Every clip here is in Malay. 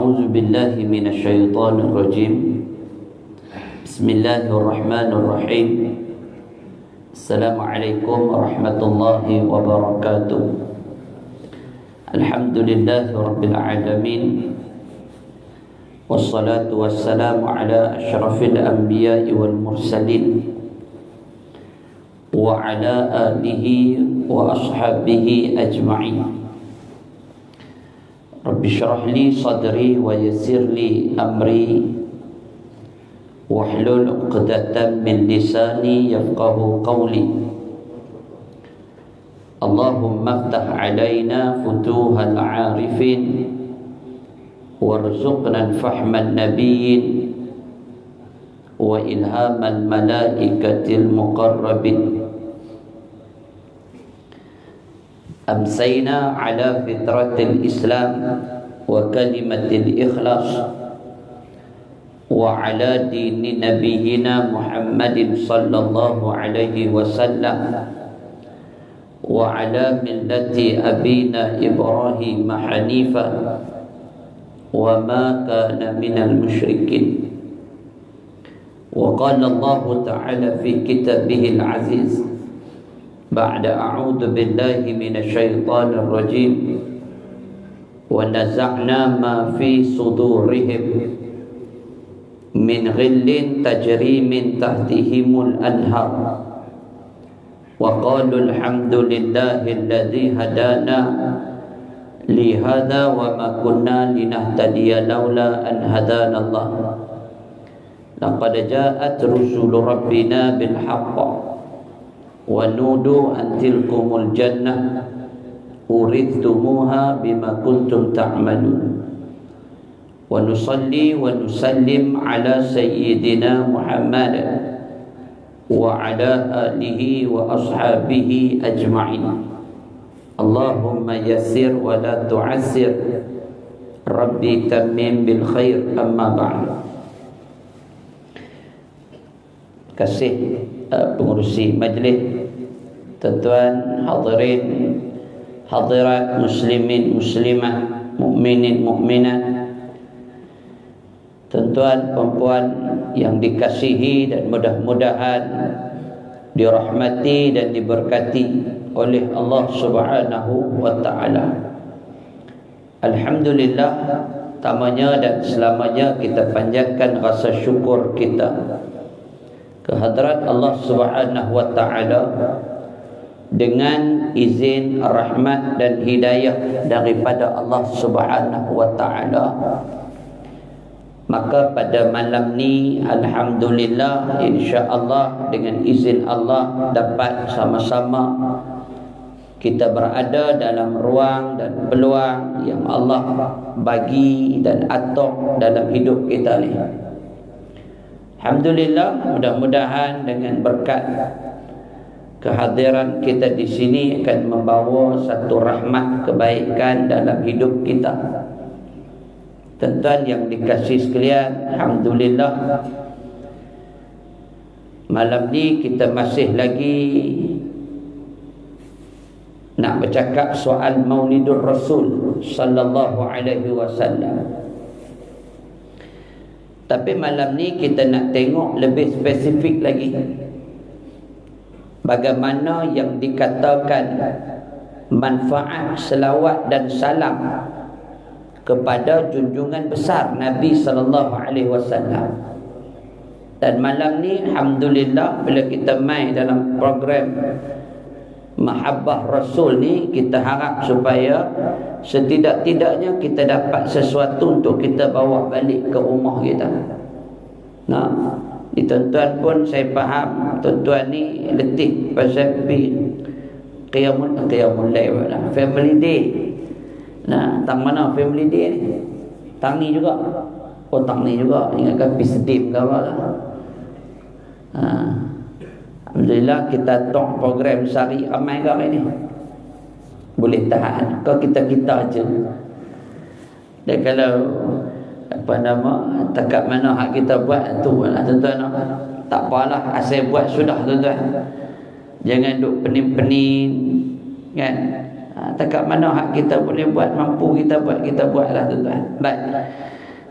أعوذ بالله من الشيطان الرجيم. بسم الله الرحمن الرحيم. السلام عليكم ورحمة الله وبركاته. الحمد لله رب العالمين، والصلاة والسلام على أشرف الأنبياء والمرسلين وعلى آله وأصحابه أجمعين. رب اشرح لي صدري ويسر لي أمري واحلل عقدة من لساني يفقه قولي. اللهم افتح علينا فتوح العارفين وارزقنا فهم النبيين وإلهام الملائكة المقربين. أمسينا على فطرة الإسلام وكلمة الإخلاص وعلى دين نبينا محمد صلى الله عليه وسلم وعلى ملة أبينا إبراهيم حنيفا وما كان من المشركين. وقال الله تعالى في كتابه العزيز بعد أعوذ بالله من الشيطان الرجيم: ونزعنا ما في صدورهم من غل تجري من تحتهم الأنهار وقالوا الحمد لله الذي هدانا لهذا وما كنا لنهتدي لولا أن هدانا الله لقد جاءت رسل ربنا بالحق ونودوا أن تلكم الجنة أورثتموها بما كنتم تعملون. ونصلي ونسلم على سيدنا محمد وعلى آله وأصحابه أجمعين. اللهم يسر ولا تعسر، ربي تمم بالخير. أما بعد. Kasih pengurusi majlis, tuan-tuan hadirin hadirat, muslimin muslimat, mukminin mukminat, tuan-tuan perempuan yang dikasihi dan mudah-mudahan dirahmati dan diberkati oleh Allah Subhanahu wa taala. Alhamdulillah, tamanya dan selamanya kita panjatkan rasa syukur kita kehadrat Allah Subhanahu wa taala dengan izin rahmat dan hidayah daripada Allah Subhanahu wa taala. Maka pada malam ni alhamdulillah, insya-Allah dengan izin Allah dapat sama-sama kita berada dalam ruang dan peluang yang Allah bagi dan atur dalam hidup kita ni. Alhamdulillah, mudah-mudahan dengan berkat kehadiran kita di sini akan membawa satu rahmat kebaikan dalam hidup kita. Tuan-tuan yang dikasihi sekalian, alhamdulillah malam ni kita masih lagi nak bercakap soal Maulidur Rasul sallallahu alaihi wasallam. Tapi malam ni kita nak tengok lebih spesifik lagi bagaimana yang dikatakan manfaat selawat dan salam kepada junjungan besar Nabi sallallahu alaihi wasallam. Dan malam ni alhamdulillah bila kita mai dalam program Mahabbah Rasul ni, kita harap supaya setidak-tidaknya kita dapat sesuatu untuk kita bawa balik ke rumah kita. Nah, di tuan-tuan pun saya faham tuan-tuan ni letih pasal qiyamul lail lah, family day. Nah, tang mana family day ni? Tang ni juga. Oh, tang ni juga. Ingatkan pisedim ke apa lah. Alhamdulillah kita tok program sehari ramai ke hari ni? Boleh tahan. Kau kita-kita aja. Dan kalau apa nama, takat mana hak kita buat tu lah tuan-tuan. Tak apalah, asal buat sudah tuan-tuan. Jangan duk pening-pening kan. Takat mana hak kita boleh buat, mampu kita buatlah tuan-tuan. Baik.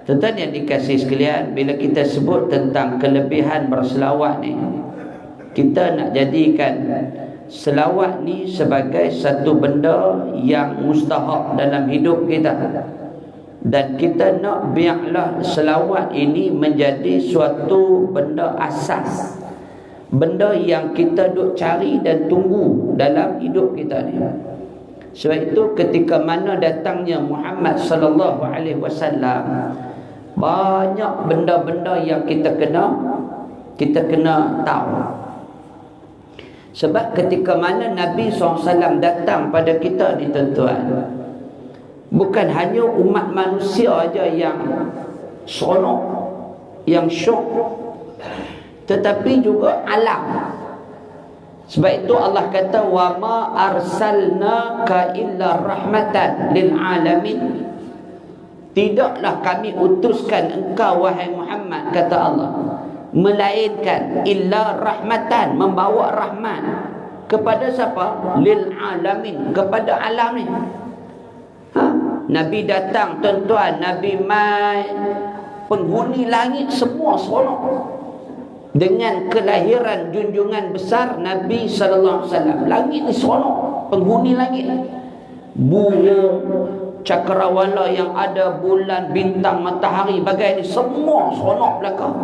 Tuan-tuan yang dikasihi sekalian, bila kita sebut tentang kelebihan berselawat ni, kita nak jadikan selawat ni sebagai satu benda yang mustahak dalam hidup kita. Dan kita nak biarlah selawat ini menjadi suatu benda asas, benda yang kita duk cari dan tunggu dalam hidup kita ni. Sebab itu ketika mana datangnya Muhammad sallallahu alaihi wasallam, banyak benda-benda yang kita kena tahu. Sebab ketika mana Nabi SAW datang pada kita ni tuan-tuan, bukan hanya umat manusia aja yang seronok, yang syok, tetapi juga alam. Sebab itu Allah kata, wa ma arsalnaka illa rahmatan lil alamin. Tidaklah kami utuskan engkau wahai Muhammad, kata Allah, melainkan illa rahmatan, membawa rahmat kepada siapa? Lil alamin, kepada alam ni. Nabi datang tuan-tuan, Nabi mai, penghuni langit semua seronok dengan kelahiran junjungan besar Nabi sallallahu alaihi wasallam. Langit ni seronok, penghuni langit, burung, cakrawala yang ada, bulan, bintang, matahari, bagai ni semua seronok belakang.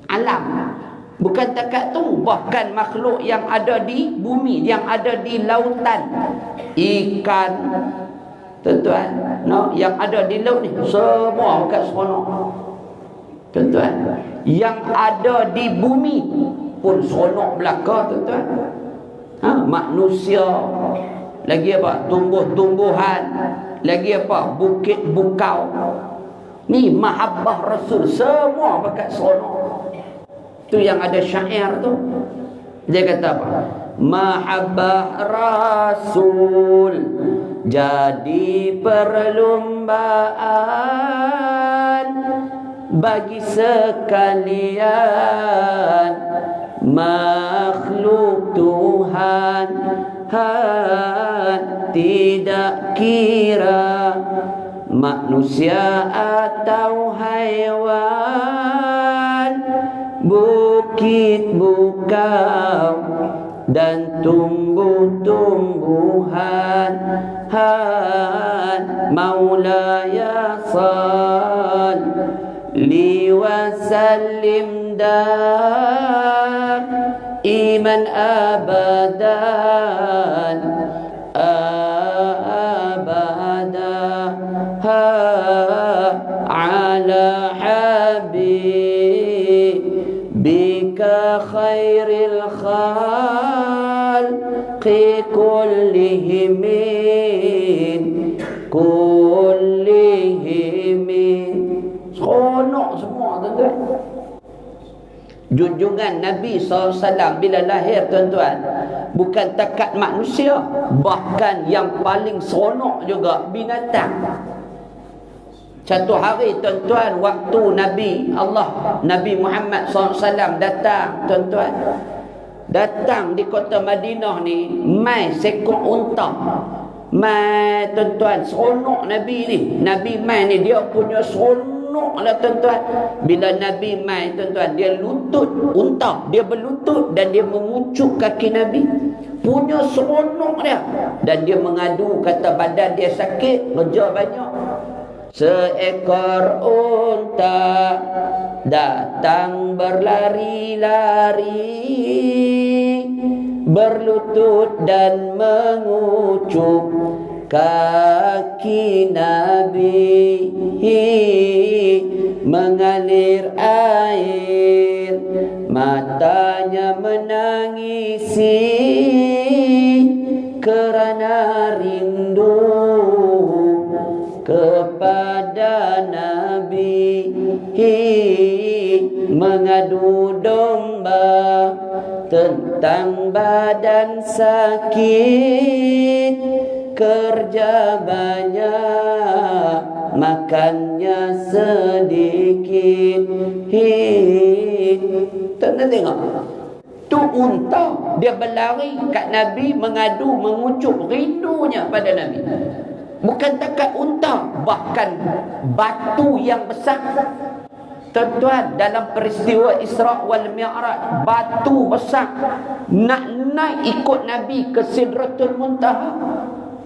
Alam. Bukan takat tu, bahkan makhluk yang ada di bumi, yang ada di lautan, ikan, tuan-tuan, no, yang ada di laut ni semua bukan seronok. Tuan-tuan, yang ada di bumi pun seronok belaka tuan-tuan. Manusia, lagi apa? Tumbuh-tumbuhan, lagi apa? Bukit bukau. Ni mahabbah Rasul, semua pakat seronok. Tu yang ada syair tu. Dia kata apa? Mahabbah Rasul jadi perlumbaan bagi sekalian makhluk Tuhan. Tidak kira manusia atau haiwan, bukit bukau dan tumbuh-tumbuhan. Maulaya salli wa sallim iman abadan ala habibika khairil khalqi kullihim seronok semua tuan-tuan. Junjungan Nabi SAW bila lahir tuan-tuan, bukan takat manusia, bahkan yang paling seronok juga binatang. Satu hari tuan-tuan, waktu Nabi Muhammad SAW datang tuan-tuan, datang di kota Madinah ni, mai seekor unta. Mai tuan-tuan, seronok Nabi ni. Nabi mai ni dia punya seronok lah tuan-tuan. Bila Nabi mai tuan-tuan, dia lutut unta, dia berlutut dan dia mengucuk kaki Nabi. Punya seronok dia. Dan dia mengadu, kata badan dia sakit, kerja banyak. Seekor unta datang berlari-lari, berlutut dan mengucuk kaki Nabi. Mengalir air, matanya menangisi kerana rindu kepada Nabi. Mengadu domba tentang badan sakit, kerja banyak, makannya sedikit. Tuan-tuan tengok, Tu unta dia berlari kat Nabi, mengadu, mengucup rindunya pada Nabi. Bukan takat unta, bahkan batu yang besar. Tuan-tuan, dalam peristiwa Isra wal Mi'raj, batu besar nak naik ikut Nabi ke Sidratul Muntaha.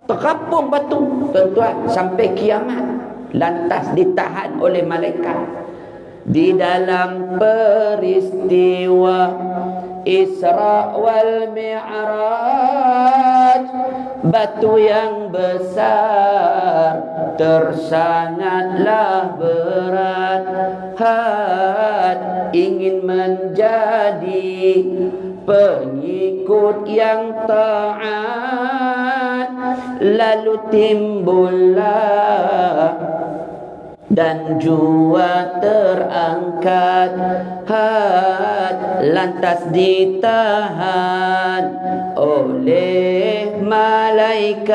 Terapung batu, tuan-tuan, sampai kiamat. Lantas ditahan oleh malaikat. Di dalam peristiwa Isra wal Mi'raj, batu yang besar tersangatlah berat. Ingin menjadi pengikut yang taat, lalu timbullah dan jua terangkat, lantas ditahan oleh malaikat,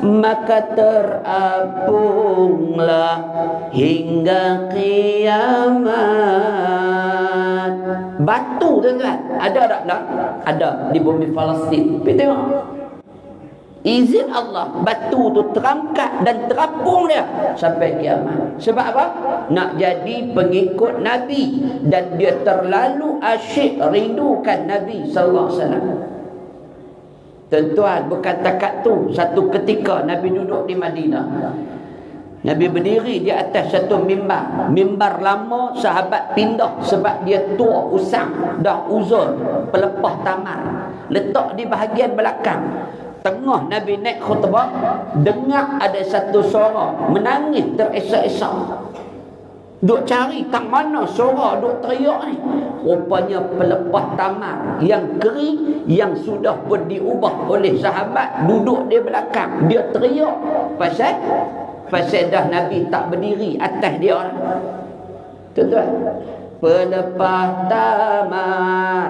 maka terapunglah hingga kiamat. Batu, tuan-tuan, ada tak? Ada di bumi Palestin. Pergi tengok. Izin Allah, batu tu terangkat dan terapung dia sampai kiamat. Sebab apa? Nak jadi pengikut Nabi, dan dia terlalu asyik rindukan Nabi sallallahu alaihi wasallam. Tuan-tuan, bukan takat tu, satu ketika Nabi duduk di Madinah. Nabi berdiri di atas satu mimbar. Mimbar lama sahabat pindah sebab dia tua, usang, dah uzur, pelepah tamar. Letak di bahagian belakang. Tengah Nabi naik khutbah, dengar ada satu suara menangis teresak-esak. Duk cari tak mana suara duk teriak ni. Rupanya pelepah tamar yang kering, yang sudah pun diubah oleh sahabat, duduk di belakang. Dia teriak pasal dah Nabi tak berdiri atas dia orang. Tuan-tuan, pelepah tamar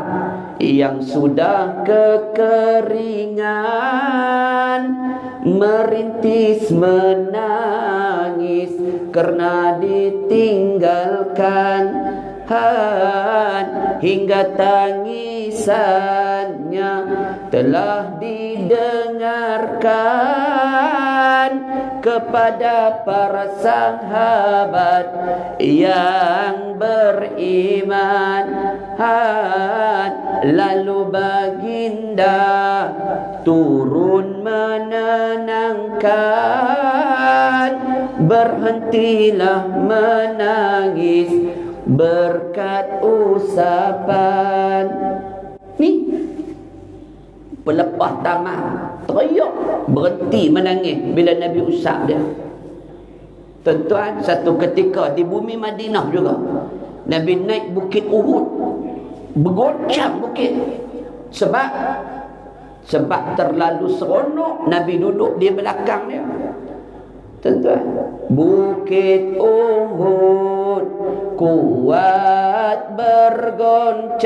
yang sudah kekeringan, merintis menangis kerana ditinggalkan, hingga tangisannya telah didengarkan kepada para sahabat yang beriman. Lalu baginda turun menenangkan, berhentilah menangis berkat usapan. Ni pelepah tamar teriak, berhenti menangis bila Nabi usap dia. Tuan-tuan, satu ketika di bumi Madinah juga, Nabi naik bukit Uhud, bergoncang bukit. Sebab terlalu seronok Nabi duduk di belakang dia. Tuan-tuan, bukit Uhud kuat bergoncang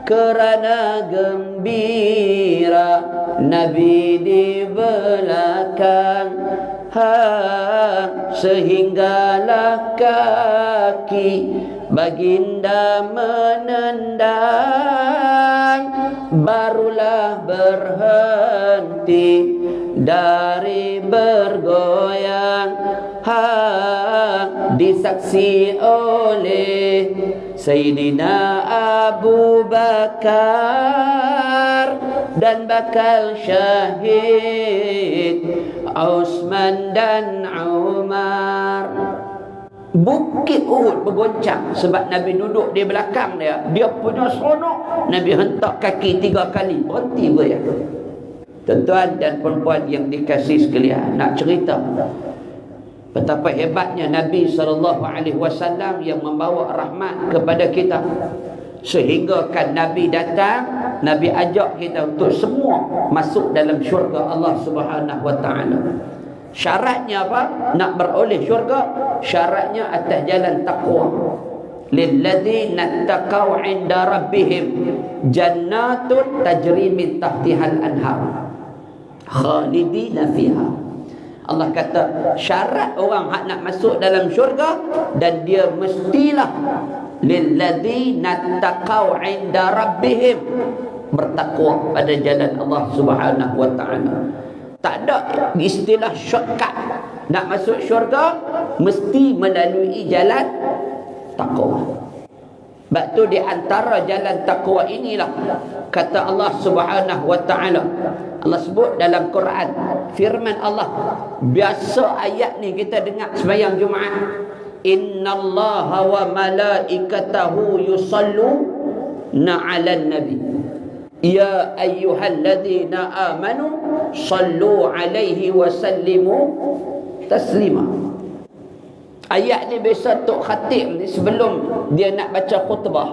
kerana gembira Nabi di belakang, sehinggalah kaki baginda menendang, barulah berhenti dari bergoyang, disaksi oleh Sayyidina Abu Bakar dan bakal syahid Utsman dan Umar. Bukit Uhud bergoncang sebab Nabi duduk di belakang dia. Dia punya seronok. Nabi hentak kaki 3 kali, berhenti goyang. Tuan-tuan dan perempuan yang dikasihi sekalian, nak cerita betapa hebatnya Nabi SAW yang membawa rahmat kepada kita. Sehingga kan Nabi datang, Nabi ajak kita untuk semua masuk dalam syurga Allah Subhanahu wa taala. Syaratnya apa? Nak beroleh syurga, syaratnya atas jalan taqwa. Lilladzina taqaw 'inda rabbihim jannatun tajri min tahtihal anhar khalidina fiha. Allah kata syarat orang hak nak masuk dalam syurga, dan dia mestilah lilladzina taqaw 'inda rabbihim, bertakwa pada jalan Allah Subhanahu wa taala. Tak ada istilah shortcut. Nak masuk syurga mesti melalui jalan takwa. Sebab tu di antara jalan takwa inilah kata Allah Subhanahu wa taala. Allah sebut dalam Quran, firman Allah. Biasa ayat ni kita dengar sembahyang Jumaat. Innallaha wa malaikatahu yusalluna 'alan nabi. Ya ayyuhalladzina amanu sallu 'alaihi wa sallimu taslima. Ayat ni biasa Tok Khatib ni sebelum dia nak baca khutbah,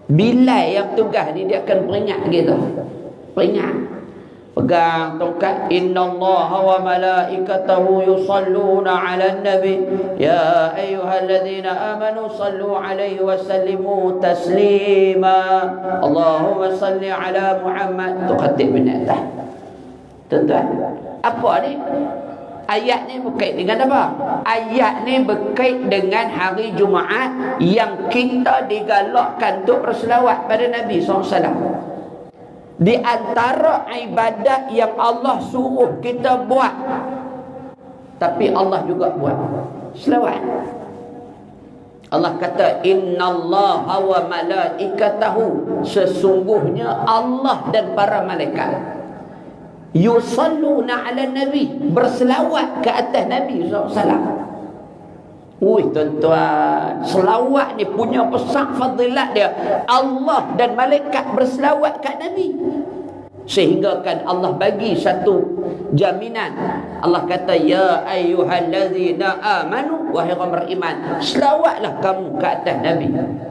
Bilal yang tugas ni dia akan peringat kita. Peringat. Pegang tongkat. Innallaha wa malaikatahu yusalluna 'alan nabi ya ayyuhalladzina amanu sallu 'alaihi wa sallimu taslima. Allahumma salli 'ala Muhammad. Tok Khatib bin atas. Tuan-tuan, apa ni? Ayat ni berkait dengan apa? Ayat ni berkait dengan hari Jumaat yang kita digalakkan untuk berselawat pada Nabi SAW. Di antara ibadat yang Allah suruh kita buat, tapi Allah juga buat selawat. Allah kata innallaha wa malaikatahu, sesungguhnya Allah dan para malaikat yusalluna 'ala nabi, berselawat ke atas Nabi SAW. Tuan-tuan, selawat ni punya besar fadilat dia. Allah dan malaikat berselawat kat Nabi, sehingga kan Allah bagi satu jaminan. Allah kata ya ayyuhallazina amanu, wahai orang beriman, selawatlah kamu ke atas Nabi,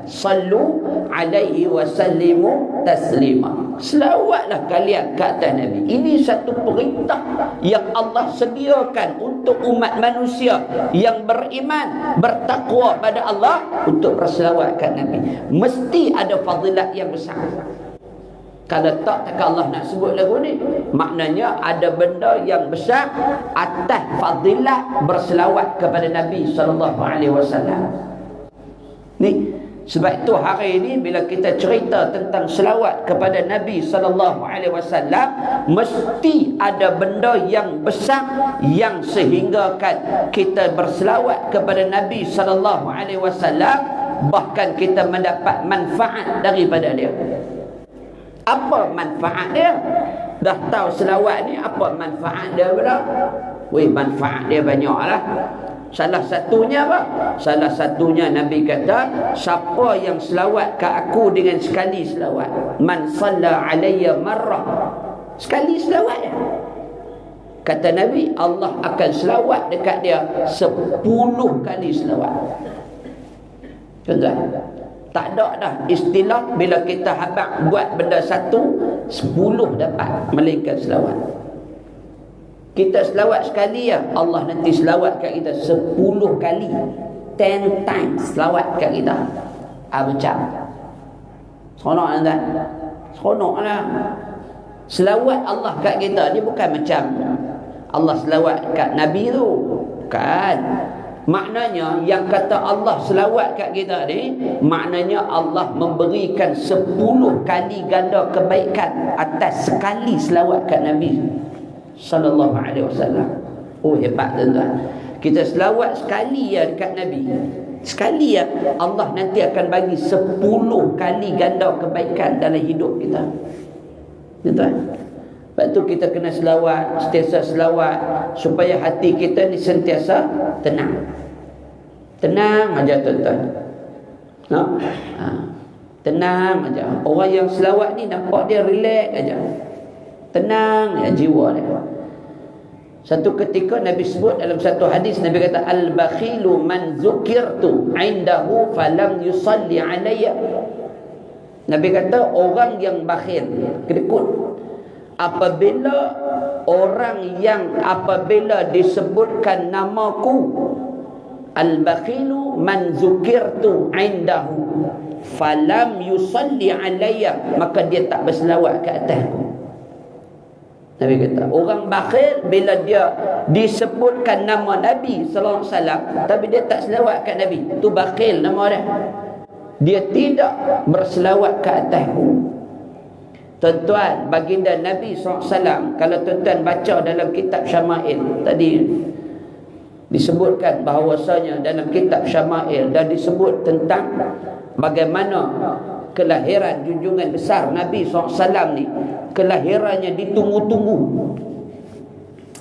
sallu alaihi wa sallimu taslima, selawatlah kalian ke atas Nabi. Ini satu perintah yang Allah sediakan untuk umat manusia yang beriman, bertakwa pada Allah, untuk berselawat ke Nabi. Mesti ada fadilat yang besar. Kalau tak Allah nak sebut lagu ni, maknanya ada benda yang besar atas fadilat berselawat kepada Nabi SAW. Ni sebab itu hari ini bila kita cerita tentang selawat kepada Nabi SAW, mesti ada benda yang besar yang sehinggakan kita berselawat kepada Nabi SAW, bahkan kita mendapat manfaat daripada dia. Apa manfaat dia? Dah tahu selawat ni apa manfaat dia pula? Manfaat dia banyaklah. Salah satunya apa? Salah satunya Nabi kata, siapa yang selawat ke aku dengan sekali selawat, man salla alayya marrah, sekali selawat dia, kata Nabi, Allah akan selawat dekat dia 10 kali selawat. Tuan-tuan, tak ada dah istilah bila kita habaq buat benda satu 10 dapat, melainkan selawat. Kita selawat sekali ya, Allah nanti selawat kat kita 10 kali, 10 times selawat kat kita. Macam seronok kan? Seronok lah. Selawat Allah kat kita ni bukan macam Allah selawat kat Nabi tu, bukan. Maknanya yang kata Allah selawat kat kita ni, maknanya Allah memberikan 10 kali ganda kebaikan atas sekali selawat kat Nabi sallallahu alaihi wasallam. Hebat tuan-tuan. Kita selawat sekali ya dekat Nabi, sekali ya, Allah nanti akan bagi 10 kali ganda kebaikan dalam hidup kita. Tuan-tuan, sebab tu kita kena selawat, sentiasa selawat, supaya hati kita ni sentiasa tenang. Tenang aja tuan-tuan. Tenang aja. Orang yang selawat ni nampak dia relax aja. Tenang ya jiwa dia. Satu ketika Nabi sebut dalam satu hadis, Nabi kata al-bakhilu man zukirtu indahu falam yusalli alayya. Nabi kata orang yang bakhil, kedekut, apabila orang yang apabila disebutkan namaku, al-bakhilu man zukirtu indahu falam yusalli alayya, maka dia tak berselawat ke atasku. Nabi kata, orang bakhil bila dia disebutkan nama Nabi sallallahu alaihi wasallam tapi dia tak selawat kat Nabi, tu bakhil nama dia. Dia tidak berselawat ke atasku. Tuan-tuan, baginda Nabi SAW, kalau tuan-tuan baca dalam kitab Syama'il tadi disebutkan bahawasanya dalam kitab Syama'il dah disebut tentang bagaimana kelahiran junjungan besar Nabi SAW ni, kelahirannya ditunggu-tunggu.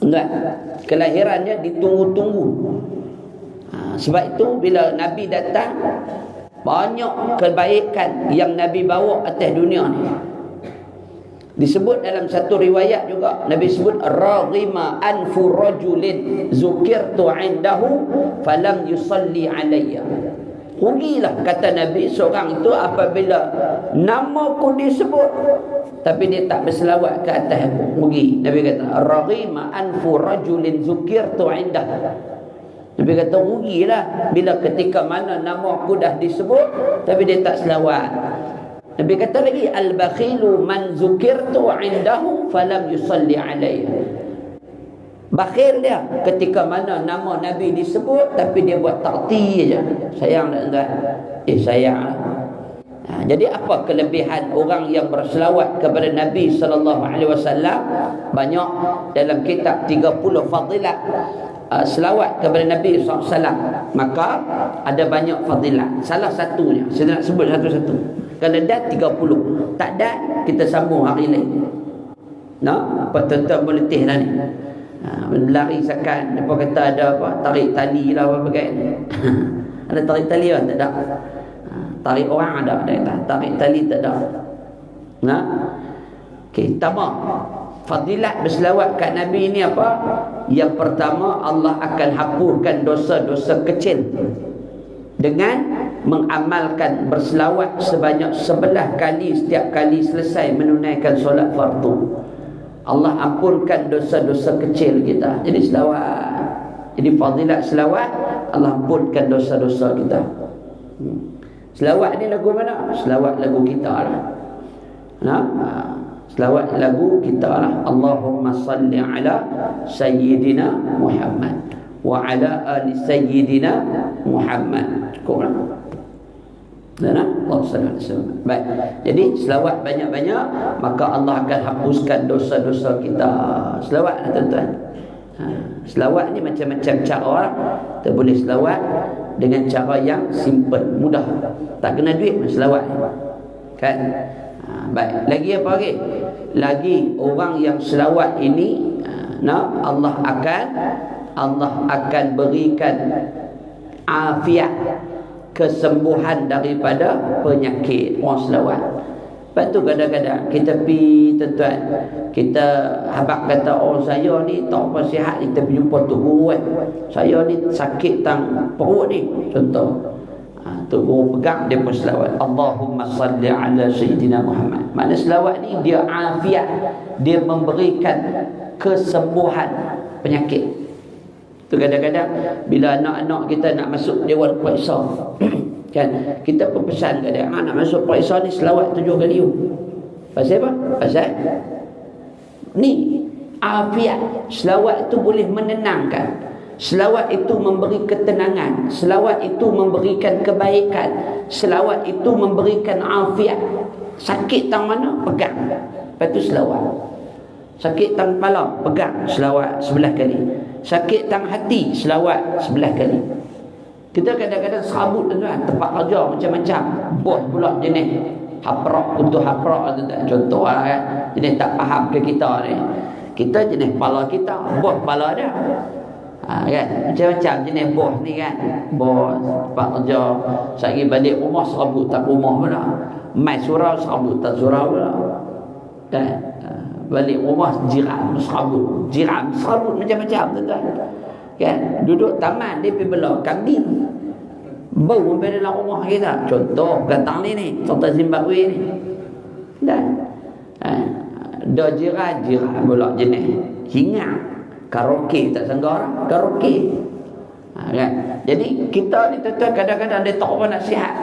Enggak, kelahirannya ditunggu-tunggu. Sebab itu bila Nabi datang, banyak kebaikan yang Nabi bawa atas dunia ni. Disebut dalam satu riwayat juga, Nabi sebut raghima anfu rajulin zukirtu indahu falam yusalli alayya. Rugilah, kata Nabi, seorang itu apabila namaku disebut tapi dia tak berselawat ke atas aku. Rugi. Nabi kata raghima anfu rajulin zukirtu indahu. Nabi kata rugilah bila ketika mana nama aku dah disebut tapi dia tak selawat. Nabi kata lagi, al-bakhilu man zukirtu indahu falam yusalli alayya. Bakhil dia ketika mana nama Nabi disebut tapi dia buat takti aja. Sayang tak tuan? Sayang. Jadi apa kelebihan orang yang berselawat kepada Nabi sallallahu alaihi wasallam? Banyak dalam kitab 30 fadilat selawat kepada Nabi SAW. Maka ada banyak fadilat. Salah satunya saya nak sebut satu-satu. Kalau dah 30, tak ada kita sambung hari lain. Nah, apa tuan-tuan boleh teh lah ni. Berlari sakan, apa kata ada apa, tarik tali lah apa bagai. Ada tarik tali kan? Tak ada. Tarik orang ada, tarik tali tak ada. Nah. Okey, tambah. Fadilat berselawat kat Nabi ni apa? Yang pertama, Allah akan hapuskan dosa-dosa kecil dengan mengamalkan berselawat sebanyak 11 kali setiap kali selesai menunaikan solat fardu. Allah ampunkan dosa-dosa kecil kita. Jadi selawat. Jadi fadilat selawat, Allah ampunkan dosa-dosa kita. Selawat ni lagu mana? Selawat lagu kita lah. Selawat lagu kita lah. Allahumma salli ala Sayyidina Muhammad wa ala ali Sayyidina Muhammad. Cukup lah. Allah sallallahu alaihi wasallam. Baik. Jadi selawat banyak-banyak, maka Allah akan hapuskan dosa-dosa kita. Selawat lah tuan-tuan. Selawat ni macam-macam cara. Kita boleh selawat dengan cara yang simple, mudah. Tak kena duit pun selawat. Kan? Baik. Lagi apa lagi? Lagi orang yang selawat ini, Allah akan berikan afiat, kesembuhan daripada penyakit. Orang selawat. Lepas tu kadang-kadang kita pergi, tuan-tuan, kita habaq kata, oh saya ni tak apa sihat, kita pergi jumpa tu guru saya ni sakit tang perut ni, contoh. Tu guru pegang, dia pun selawat, Allahumma salli ala Sayyidina Muhammad. Makna selawat ni dia afiat, dia memberikan kesembuhan penyakit. Tu kadang-kadang bila anak-anak kita nak masuk dewan periksa kan, kita pun pesan kat dia, nak masuk periksa ni selawat 7 kali. Pasal apa? Pasal ni afiat. Selawat itu boleh menenangkan. Selawat itu memberi ketenangan. Selawat itu memberikan kebaikan. Selawat itu memberikan afiat. Sakit tang mana? Pegang. Lepas tu selawat. Sakit tang kepala, pegang, selawat 11 kali. Sakit tang hati, selawat 11 kali. Kita kadang-kadang serabut tuan-tuan, tempat kerja macam-macam. Bos pula jenis haprak, untuk haprak contoh lah kan. Jenis tak faham ke kita ni. Kita jenis kepala kita, bos kepala dia. Kan? Macam-macam jenis bos ni kan. Bos tempat kerja, sehari balik rumah serabut tak rumah pula. Mai surau serabut tak surau pula. Kan? Balik rumah jiran serabut, macam-macam tuan-tuan. Kan? Duduk taman dia pergi bela kambing, bau sampai dalam rumah kita. Contoh gantang ni, contoh Zimbabwe ni. Dan dah jiran pula jenis hingar, karaoke tak sangka orang karaoke. Kan? Jadi kita ni tuan-tuan kadang-kadang dia tak apa nasihat,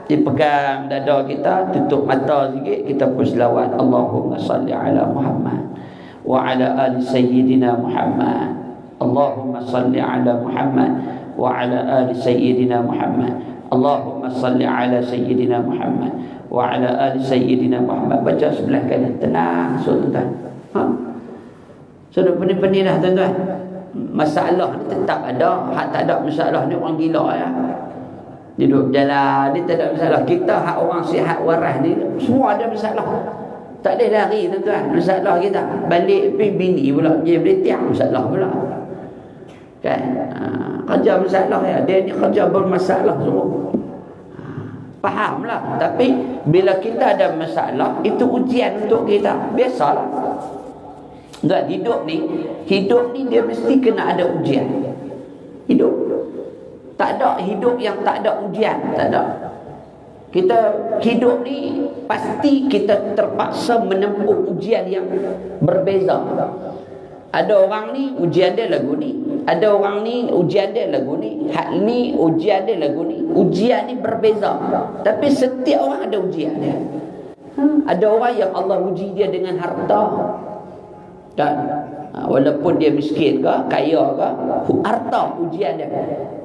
dia pegang dada kita, tutup mata sikit, kita pun selawat Allahumma salli ala Muhammad wa ala ali sayyidina Muhammad. Allahumma salli ala Muhammad wa ala ali sayyidina Muhammad. Allahumma salli ala sayyidina Muhammad wa ala ali sayyidina Muhammad. Baca sebelah kanan, tenang tuan-tuan. Sudah pening-pening dah tuan-tuan. Masalah ni tetap ada. Hak tak ada masalah ni orang gila ya. Duduk jalan ni tak ada masalah. Kita hak orang sihat waras ni semua ada masalah. Tak boleh lari tuan-tuan. Masalah kita balik pergi bini pula dia boleh tiang masalah pula. Kan? Kerja masalah ya. Dia ni kerja bermasalah semua. Fahamlah. Tapi bila kita ada masalah, itu ujian untuk kita. Biasalah. Enggak, hidup ni dia mesti kena ada ujian. Hidup. Tak ada hidup yang tak ada ujian. Tak ada. Kita hidup ni pasti kita terpaksa menempuh ujian yang berbeza. Ada orang ni ujian dia lagu ni. Ada orang ni ujian dia lagu ni. Hak ni ujian dia lagu ni. Ujian ni berbeza. Tapi setiap orang ada ujian dia. Ada orang yang Allah uji dia dengan harta. Dan walaupun dia miskin ke, kaya ke, harta ujian dia.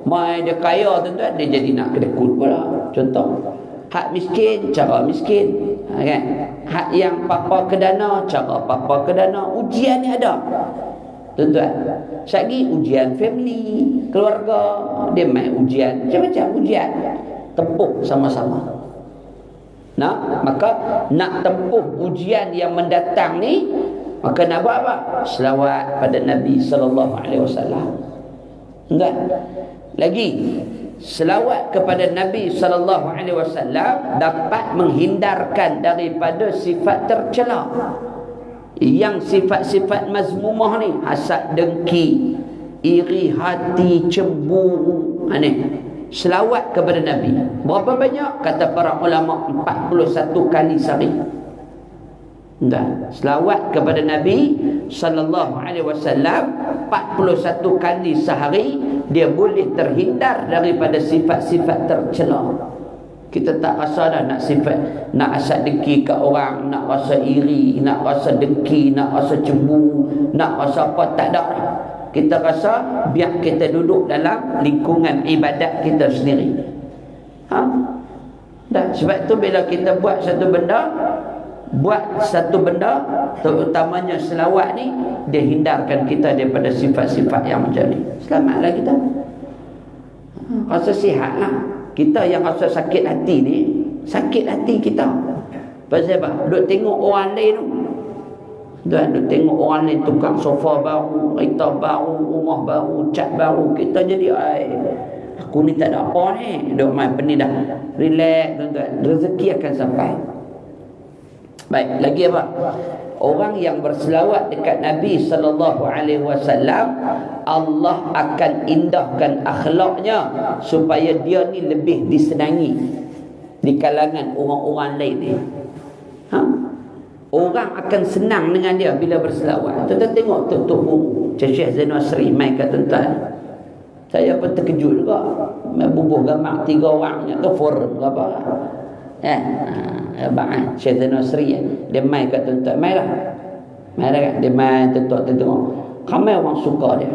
Mai dia kaya tuan-tuan, dia jadi nak kedekut pula. Contoh, hak miskin, cara miskin, kan? Hak yang papa kedana, cara papa kedana. Ujian ni ada tuan-tuan. Lagi ujian family, keluarga, dia main ujian, macam-macam ujian. Tempuh sama-sama. Nah, maka nak tempuh ujian yang mendatang ni, maka nak buat apa? Selawat pada Nabi SAW. Enggak. Lagi, selawat kepada Nabi SAW dapat menghindarkan daripada sifat tercela. Yang sifat-sifat mazmumah ni, hasad, dengki, iri hati, cemburu. Ni. Selawat kepada Nabi. Berapa banyak? Kata para ulama, 41 kali sehari. Dan selawat kepada Nabi sallallahu alaihi wasallam 41 kali sehari, dia boleh terhindar daripada sifat-sifat tercela. Kita tak rasa dah nak sifat, nak hasad dengki kat orang, nak rasa iri, nak rasa dengki, nak rasa cemburu, nak rasa apa, tak ada dah. Kita rasa biar kita duduk dalam lingkungan ibadat kita sendiri. Dan sebab tu bila kita buat satu benda, terutamanya selawat ni, dia hindarkan kita daripada sifat-sifat yang macam ni. Selamatlah kita. Rasa sihat lah. Kita yang rasa sakit hati ni, sakit hati kita. Pasal apa? Duk tengok orang lain tu. Dan duk tengok orang lain tukang sofa baru, kereta baru, rumah baru, cat baru. Kita jadi, aku ni tak ada apa ni. Duk main pening dah. Relax tuan-tuan. Rezeki akan sampai. Baik, lagi apa? Orang yang berselawat dekat Nabi SAW, Allah akan indahkan akhlaknya supaya dia ni lebih disenangi di kalangan orang-orang lain ni. Orang akan senang dengan dia bila berselawat. Tuan-tuan tengok Tok Guru Syekh Zainal Asri mai kat tuan-tuan. Saya pun terkejut juga. Bubuh gambar 3 orang ke forum ke apa. Abang Syekh Zainal Asri dia mai kat tuan-tuan. Mai lah kan. Dia mai tuan-tuan tengok. Ramai orang suka dia.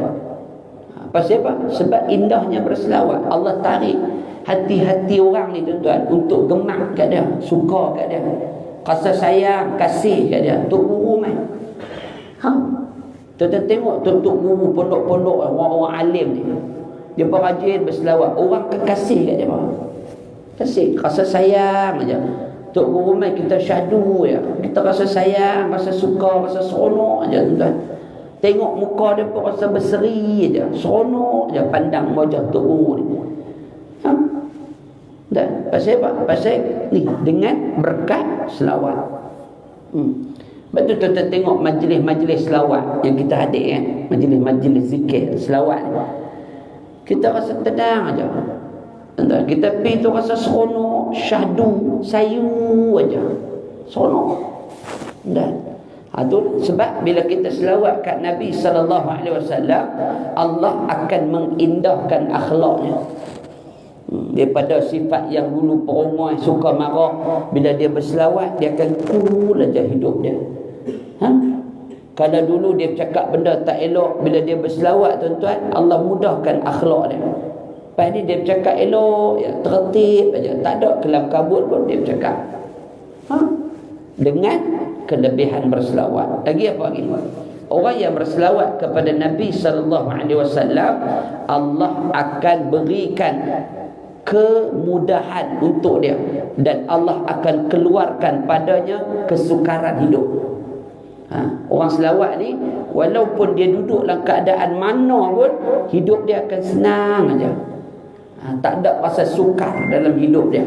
Pasal apa? Sebab indahnya berselawat. Allah tarik hati-hati orang ni tuan-tuan untuk gemak kat dia, suka kat dia, rasa sayang, kasih kat dia. Tok Guru mai. Tuan-tuan tengok Tok Guru pondok-pondok orang-orang alim ni. Dia rajin berselawat. Orang akan kasih kat dia. Kasih, rasa sayang aja. Tok Guru mai kita syahdu ya. Kita rasa sayang, rasa suka, rasa seronok aja tuan-tuan. Tengok muka dia pun rasa berseri aja, seronok aja pandang wajah Tok Guru ni. Dan pasal apa? Pasal ni dengan berkat selawat. Betul tuan-tuan tengok majlis-majlis selawat yang kita hadir kan, majlis-majlis zikir selawat. Kita rasa tenang aja. Kita pergi tu rasa seronok, syahdu, sayu aja. Seronok. Dan itu sebab bila kita selawat kat Nabi SAW, Allah akan mengindahkan akhlaknya. Daripada sifat yang dulu perongoi, suka marah, bila dia berselawat, dia akan cool aja hidup dia. Kalau dulu dia cakap benda tak elok, bila dia berselawat tuan-tuan, Allah mudahkan akhlak dia. Lepas ni dia bercakap elok, ya, tertib aja, tak ada kelam kabut pun dia bercakap. Dengan kelebihan berselawat. Lagi apa lagi? Orang yang berselawat kepada Nabi SAW, Allah akan berikan kemudahan untuk dia, dan Allah akan keluarkan padanya kesukaran hidup. Orang selawat ni, walaupun dia duduk dalam keadaan mana pun, hidup dia akan senang aja. Tak ada rasa sukar dalam hidup dia,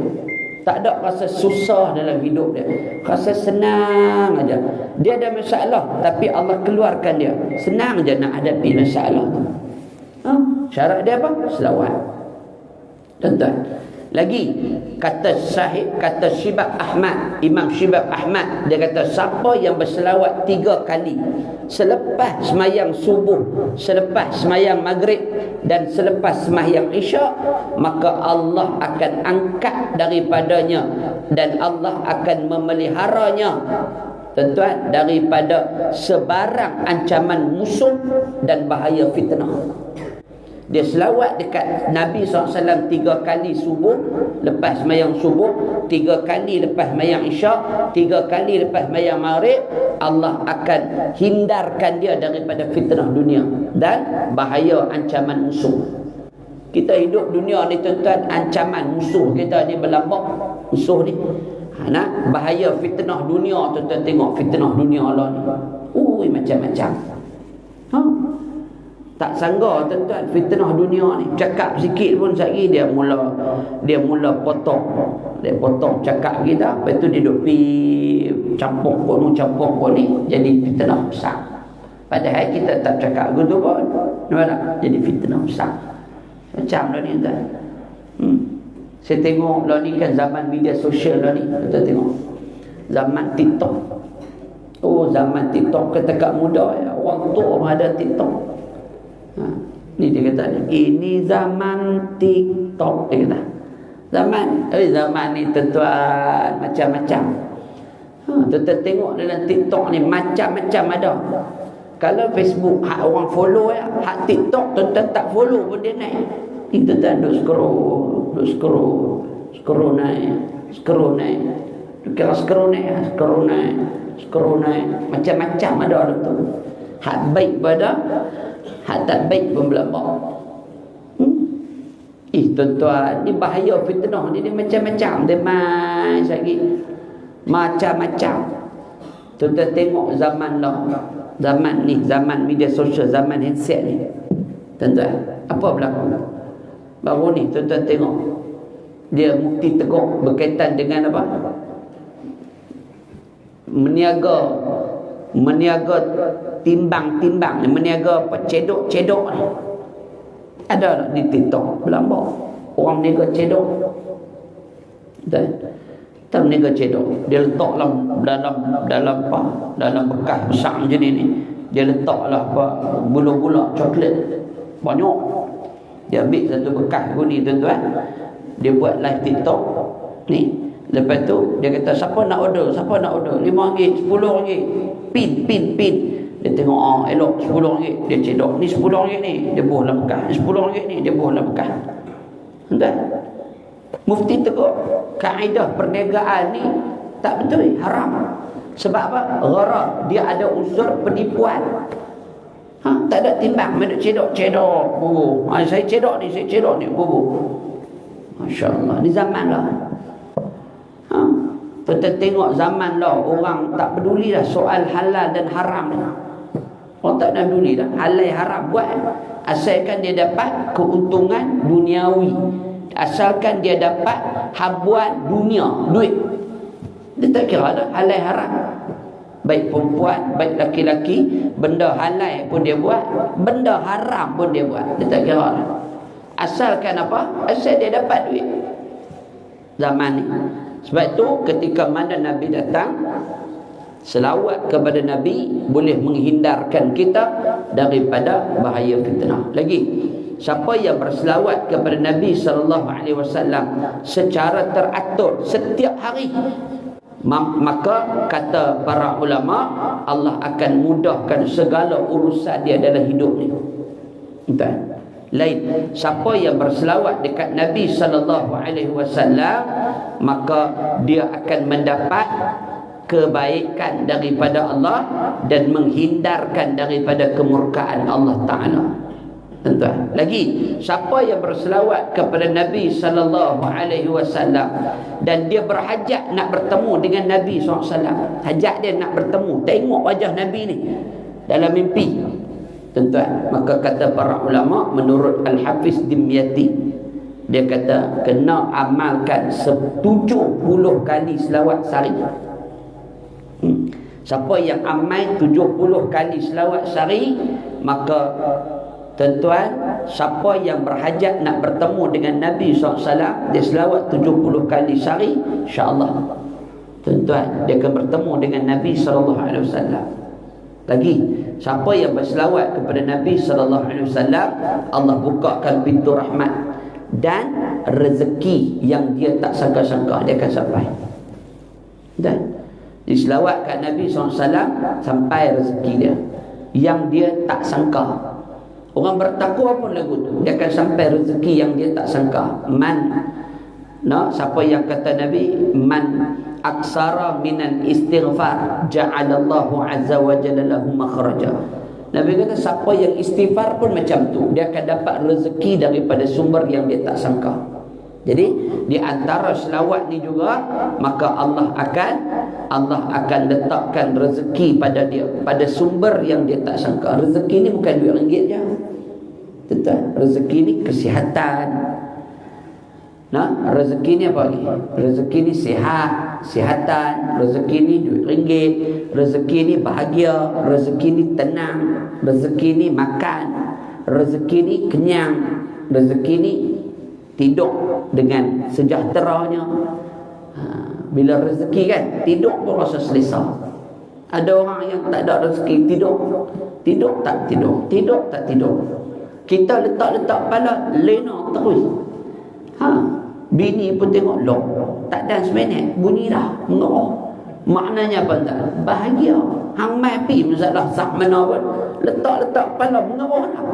tak ada rasa susah dalam hidup dia, rasa senang aja. Dia ada masalah, tapi Allah keluarkan dia, senang aja nak hadapi masalah tu. Syarat dia apa? Selawat. Tuan-tuan, lagi kata Syibab Ahmad, Imam Syibab Ahmad, dia kata siapa yang berselawat 3 kali selepas semayang subuh, selepas semayang maghrib, dan selepas semayang isyak, maka Allah akan angkat daripadanya, dan Allah akan memeliharanya, tuan-tuan, daripada sebarang ancaman musuh dan bahaya fitnah. Dia selawat dekat Nabi SAW 3 kali subuh, lepas semayang subuh, 3 kali lepas semayang isyak, 3 kali lepas semayang maghrib. Allah akan hindarkan dia daripada fitnah dunia dan bahaya ancaman musuh. Kita hidup dunia ni tuan-tuan, ancaman musuh kita ni berlambak. Musuh ni nak bahaya fitnah dunia. Tuan-tuan tengok fitnah dunia Allah ni, macam-macam. Tak sangka tuan-tuan, fitnah dunia ni, cakap sikit pun sekali dia mula potong. Dia potong cakap kita, lepas tu dia duk campur pun ni, jadi fitnah besar. Padahal kita tak cakap gitu pun, nampak? Jadi fitnah besar. Macam lah ni tuan. Saya tengok lah ni kan zaman media sosial lah ni, kita tengok zaman TikTok. Zaman TikTok ketika muda ya, orang tua pun ada TikTok. Ni dia kata, ini zaman TikTok. Dia kata zaman ni tuan-tuan macam-macam. Tuan-tuan tengok dalam TikTok ni macam-macam ada. Kalau Facebook hak orang follow ya, hak TikTok tuan-tuan tak follow pun dia naik. Ni tuan-tuan duk scroll naik. Kira scroll naik, macam-macam ada tu. Hak baik pada, hak tak baik pun berlambak. Tuan-tuan, ni bahaya fitnah ni macam-macam. Dia mai lagi macam-macam. Tuan-tuan tengok zaman lah, zaman ni, zaman media sosial, zaman handset ni. Tuan-tuan, apa berlaku? Baru ni tuan-tuan tengok, dia Mufti Teguh berkaitan dengan apa? Meniaga timbang-timbang, meniaga apa, cedok-cedok ni. Ada di TikTok berlambak orang meniaga cedok. Tak meniaga cedok, dia letak dalam bekas besar macam ni, dia letaklah apa, gula-gula coklat banyak. Dia ambil satu bekas ni tuan-tuan, dia buat live TikTok ni. Lepas tu dia kata, siapa nak order RM5, RM10, pin. Dia tengok elok RM10, dia cedok. Ni RM10 ni, dia buah dalam bekas. Ni RM10 ni, dia buah dalam bekas. Entah. Mufti Teguh, kaedah perniagaan ni tak betul, haram. Sebab apa? Gharar, dia ada unsur penipuan. Tak ada timbang, main cedok. Saya cedok ni, Masya-Allah, ni zaman lah. Kita tengok zaman lah, orang tak peduli dah soal halal dan haram ni. Orang tak nak peduli dah halal haram, buat asalkan dia dapat keuntungan duniawi, asalkan dia dapat habuan dunia, duit. Dia tak kira dah halal haram. Baik perempuan, baik laki-laki, benda halal pun dia buat, benda haram pun dia buat. Dia tak kira dah. Asalkan apa? Asal dia dapat duit. Zaman ni. Sebab itu ketika mana Nabi datang, selawat kepada Nabi boleh menghindarkan kita daripada bahaya fitnah. Lagi, siapa yang berselawat kepada Nabi SAW secara teratur setiap hari, Maka kata para ulama, Allah akan mudahkan segala urusan dia dalam hidup ni. Entah. Lain siapa yang berselawat dekat Nabi sallallahu alaihi wasallam, maka dia akan mendapat kebaikan daripada Allah dan menghindarkan daripada kemurkaan Allah Taala. Tuan, lagi siapa yang berselawat kepada Nabi sallallahu alaihi wasallam dan dia berhajat nak bertemu dengan Nabi sallallahu alaihi wasallam, hajat dia nak bertemu, tengok wajah Nabi ni dalam mimpi, tuan-tuan, maka kata para ulama menurut Al-Hafiz Dimyati, dia kata kena amalkan 70 kali selawat sehari. Siapa yang amal 70 kali selawat sehari, maka tuan-tuan, siapa yang berhajat nak bertemu dengan Nabi SAW, dia selawat 70 kali sehari, insya-Allah tuan-tuan, dia akan bertemu dengan Nabi SAW. Lagi, siapa yang berselawat kepada Nabi SAW, Allah bukakan pintu rahmat dan rezeki yang dia tak sangka-sangka dia akan sampai. Dan diselawatkan Nabi SAW, sampai rezeki dia yang dia tak sangka. Orang bertakwa pun lagu tu, dia akan sampai rezeki yang dia tak sangka. Siapa yang kata Nabi, man aksara minan istighfar ja'alallahu azza wa jalla lahu makhraja. Nabi kata siapa yang istighfar pun macam tu, dia akan dapat rezeki daripada sumber yang dia tak sangka. Jadi di antara selawat ni juga, maka Allah akan letakkan rezeki pada dia, pada sumber yang dia tak sangka. Rezeki ni bukan duit ringgit je. Betul. Rezeki ni kesihatan. Rezeki ni apa lagi? Rezeki ni sihatan, rezeki ni duit ringgit, rezeki ni bahagia, rezeki ni tenang, rezeki ni makan, rezeki ni kenyang, rezeki ni tidur dengan sejahteranya. Bila rezeki kan, tidur pun rasa selesa. Ada orang yang tak ada rezeki, tidur tak tidur. Kita letak kepala lena terus. Bini pun tengok, loh, tak dan seminit bunyi dah mengerah. Maknanya apa tak? Bahagia. Hang mai pi masalah sak mana pun, letak kepala mengerah dah.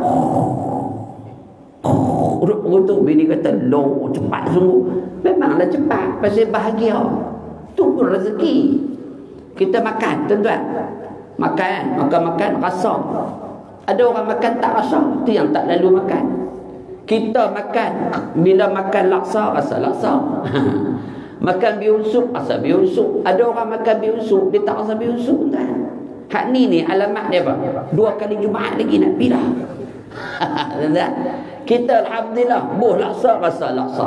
Untuk bini kata, loh, cepat sungguh. Memanglah cepat, pasal bahagia. Tu pun rezeki. Kita makan, tuan-tuan, makan rasa. Ada orang makan tak rasa, tu yang tak lalu makan. Kita makan, bila makan laksa, rasa laksa. Makan biunsuk, rasa biunsuk. Ada orang makan biunsuk, dia tak rasa biunsuk, tuan. Hak ni alamat dia apa? 2 kali Jumaat lagi nak pergi dah. Kita alhamdulillah, boh laksa rasa laksa,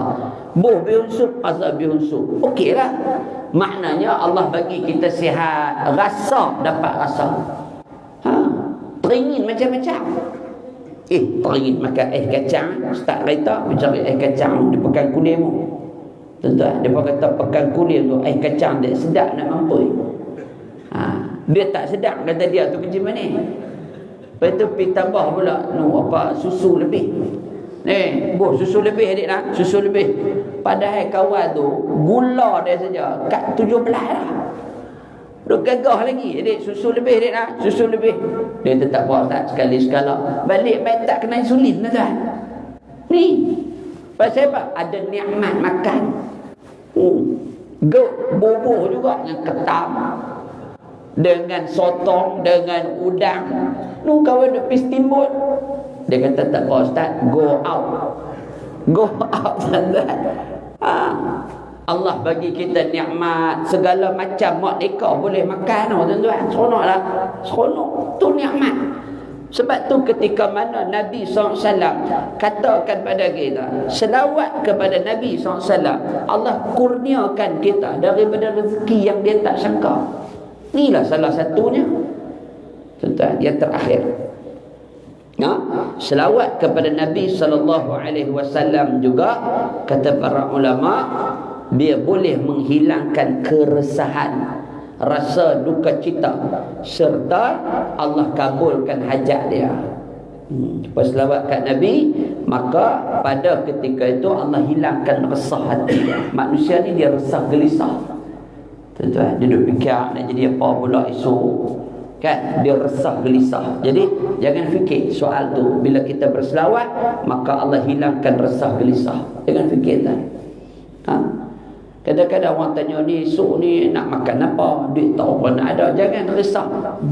boh biunsuk rasa biunsuk. Okeylah. Maknanya Allah bagi kita sihat, rasa dapat rasa. Teringin macam-macam. Teringin makan kacang, start kereta mencari kacang di pekan kulim. Tuan-tuan, dia kata pekan kulim tu kacang dia sedap nak mampu. Dia tak sedap kata dia tu kerja mana. Lepas tu pergi tambah pula susu lebih. Susu lebih adik nak, susu lebih. Padahal kawan tu gula dia saja kat 17 dah. Dia gagah lagi, adik susu lebih adik nak, susu lebih. Dia tetap buat tak sekali-sekala. Balik baik tak kena insulin dah tuan. Ni pasal apa? Ada nikmat makan. Bubuh juga dengan ketam, dengan sotong, dengan udang. Kawan duk pergi steamboat. Dia kata tak apa ustaz, go out tuan-tuan. Allah bagi kita nikmat segala macam, mak nikah boleh makan tuan-tuan. Seronok tu nikmat. Sebab tu ketika mana Nabi SAW katakan pada kita selawat kepada Nabi SAW, Allah kurniakan kita daripada rezeki yang dia tak sangka. Inilah salah satunya, tuan-tuan, yang terakhir. Selawat kepada Nabi SAW juga kata para ulama, dia boleh menghilangkan keresahan, rasa duka cita, serta Allah kabulkan hajat dia. Lepas selawat kat Nabi, maka pada ketika itu Allah hilangkan resah hati dia. Manusia ni dia resah gelisah, Tuan-tuan duduk fikir nak jadi apa pula esok, kan? Dia resah gelisah. Jadi jangan fikir soal tu. Bila kita berselawat, maka Allah hilangkan resah gelisah. Jangan fikir kan. Kadang-kadang orang tanya ni, esok ni nak makan apa, duit tak apa nak ada. Jangan risau.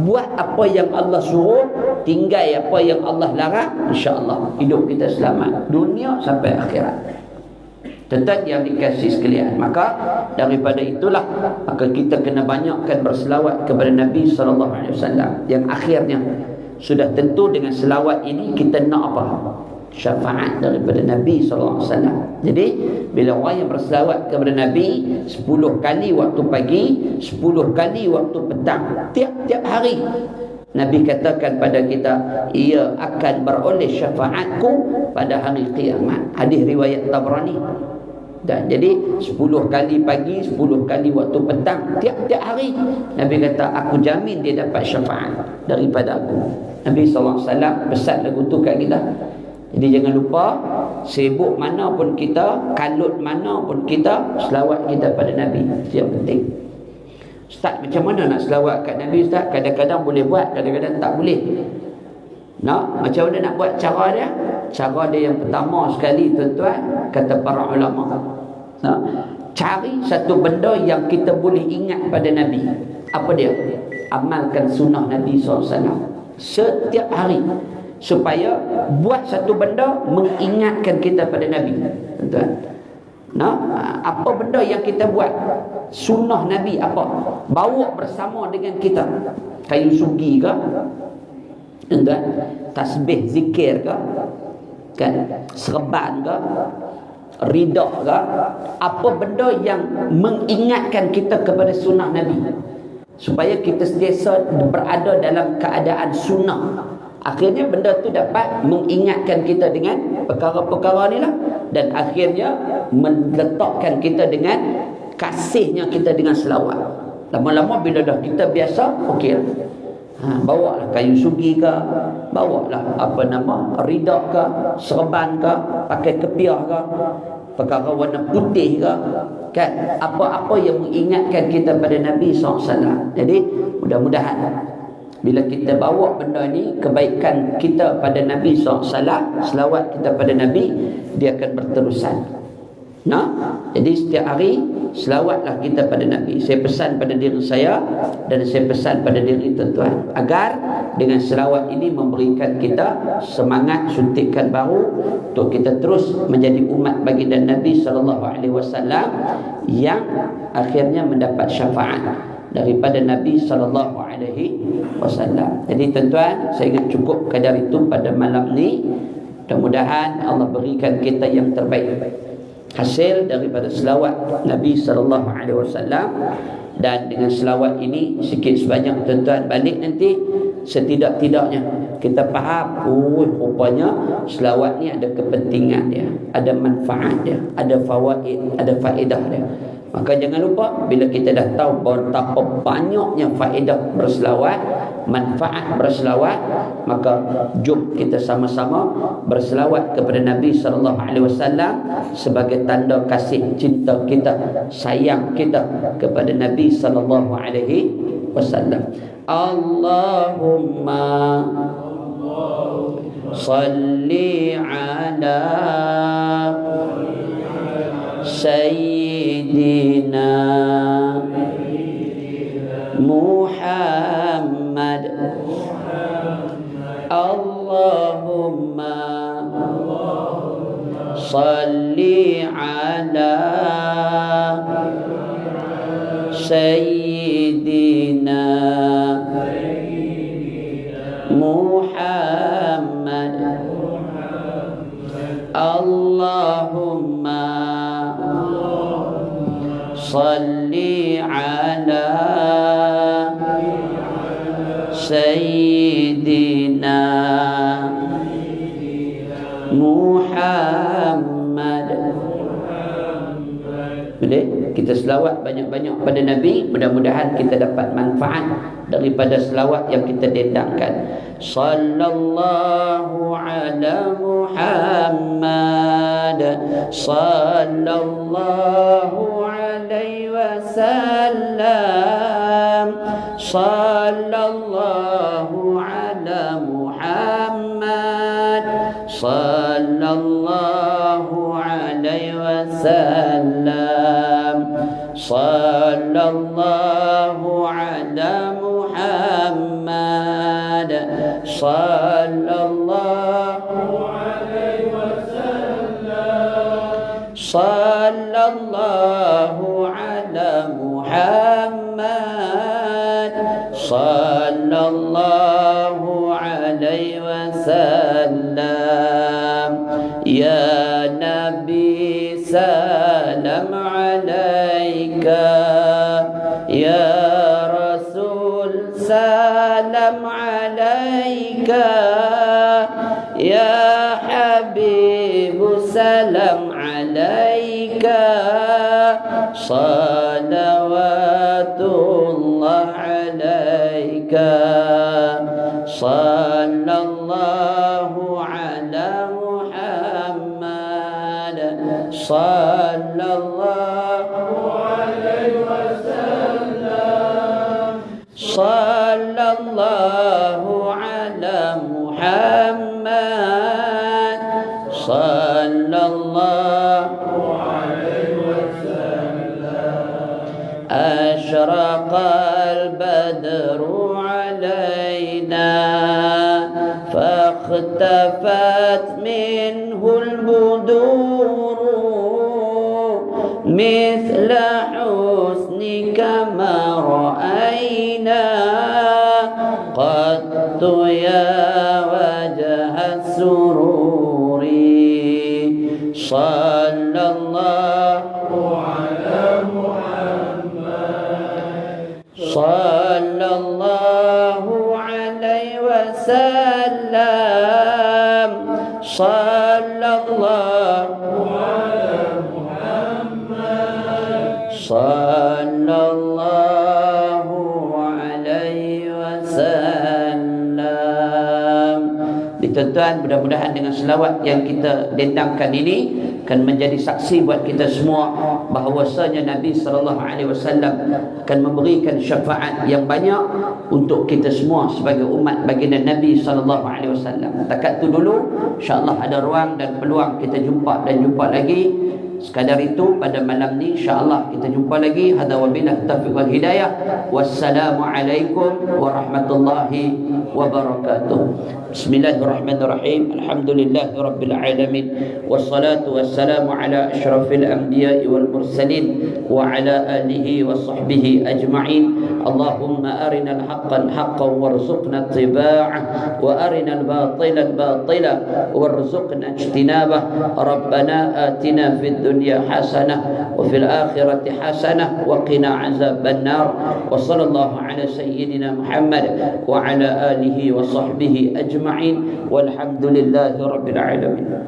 Buat apa yang Allah suruh, tinggal apa yang Allah larang, insya-Allah hidup kita selamat dunia sampai akhirat. Tetap yang dikasih sekalian. Maka daripada itulah, maka kita kena banyakkan berselawat kepada Nabi SAW, yang akhirnya sudah tentu dengan selawat ini kita nak apa? Syafaat daripada Nabi SAW. Jadi bila orang yang berselawat kepada Nabi 10 kali waktu pagi, 10 kali waktu petang, tiap-tiap hari, Nabi katakan pada kita, ia akan beroleh syafaatku pada hari kiamat. Hadis riwayat Tabrani. Dan jadi 10 kali pagi, 10 kali waktu petang, tiap-tiap hari Nabi kata, aku jamin dia dapat syafaat daripada aku. Nabi SAW pesan lagu tu kat kita. Jadi jangan lupa, sibuk mana pun kita, kalut mana pun kita, selawat kita pada Nabi. Itu yang penting. Ustaz, macam mana nak selawat kat Nabi, Ustaz? Kadang-kadang boleh buat, kadang-kadang tak boleh. Macam mana nak buat cara dia? Cara dia yang pertama sekali, tuan-tuan, kata para ulama, cari satu benda yang kita boleh ingat pada Nabi. Apa dia? Amalkan sunnah Nabi SAW setiap hari, supaya buat satu benda mengingatkan kita pada Nabi. Tuan-tuan, apa benda yang kita buat sunnah Nabi, apa bawa bersama dengan kita? Kayu sugi ke, tuan-tuan, tasbih zikir ke, kan, serban ke, ridak ke, apa benda yang mengingatkan kita kepada sunnah Nabi, supaya kita sentiasa berada dalam keadaan sunnah. Akhirnya benda tu dapat mengingatkan kita dengan perkara-perkara ni lah, dan akhirnya meletakkan kita dengan kasihnya kita dengan selawat. Lama-lama bila dah kita biasa, okey lah. Bawa lah kayu sugi ke, bawa lah ridak ke, serban ke, pakai kepiah ke, perkara warna putih ke, kan, apa-apa yang mengingatkan kita pada Nabi SAW. Jadi mudah-mudahan bila kita bawa benda ni, kebaikan kita pada Nabi SAW, selawat kita pada Nabi, dia akan berterusan. Jadi setiap hari selawatlah kita pada Nabi. Saya pesan pada diri saya, dan saya pesan pada diri tuan-tuan, agar dengan selawat ini memberikan kita semangat, suntikan baru untuk kita terus menjadi umat baginda Nabi SAW yang akhirnya mendapat syafaat daripada Nabi SAW. Jadi tuan-tuan, saya ingin cukup kadar itu pada malam ni. Mudah-mudahan Allah berikan kita yang terbaik, hasil daripada selawat Nabi SAW. Dan dengan selawat ini, sikit sebanyak tuan-tuan balik nanti, setidak-tidaknya kita faham, rupanya selawat ni ada kepentingan dia, ada manfaat dia, ada fawaid, ada faedah dia. Maka jangan lupa, bila kita dah tahu betapa banyaknya faedah berselawat, manfaat berselawat, maka jom kita sama-sama berselawat kepada Nabi SAW sebagai tanda kasih cinta kita, sayang kita kepada Nabi SAW. Allahumma salli ala Sayyidina Muhammad. Allahumma salli ala Sayyidina Muhammad. Allahumma salli ala Sayyidina Muhammad. Boleh kita selawat banyak-banyak pada Nabi, mudah-mudahan kita dapat manfaat daripada selawat yang kita dendangkan. Sallallahu ala Muhammad, sallallahu alaihi wasallam. sallallahu ala Muhammad, sallallahu alaihi wasallam, sallallahu ala Muhammad, sallallahu alaihi wasallam, sallallahu ala Muhammad, sallallahu alaihi wasallam. Ya Nabi salam alaika, ya Rasul salam alaika, ya Habib salam alaika, salawatullah alaika, sallallahu ala Muhammad, sallallahu alaihi wasallam, sallallahu ala Muhammad, sallallahu alaihi wasallam. Ashraqal badru alaina fakhhtafat minhul buduru mithla husnika ma ra'ayna qattu ya wajha sururi, sallallahu ala Muhammad, sallallahu alaihi wasallam, sallallahu ala Muhammad, sallallahu alaihi wasallam. Tuan-tuan, mudah-mudahan dengan selawat yang kita dendangkan ini akan menjadi saksi buat kita semua bahawasanya Nabi SAW akan memberikan syafaat yang banyak untuk kita semua sebagai umat baginda Nabi SAW. Takat tu dulu, insya-Allah ada ruang dan peluang kita jumpa dan jumpa lagi. Sekadar itu pada malam ni insya-Allah kita jumpa lagi. Hadza wabillahi taufiq wal hidayah. Wassalamualaikum warahmatullahi wabarakatuh. Bismillahirrahmanirrahim. Alhamdulillahirabbil alamin. Wassalatu wassalamu ala asyrafil anbiya'i wal mursalin wa ala alihi wa sahbihi ajma'in. Allahumma arinal haqqan haqqan warzuqna ittiba'ah wa arinal batilan batila warzuqna ijtinabah. Rabbana atina fid dunya hasanah wa fil akhirati hasanah wa qina azaban nar. Wa sallallahu ala sayyidina Muhammad wa ala alihi wa sahbihi ajma'in walhamdulillahi rabbil alamin.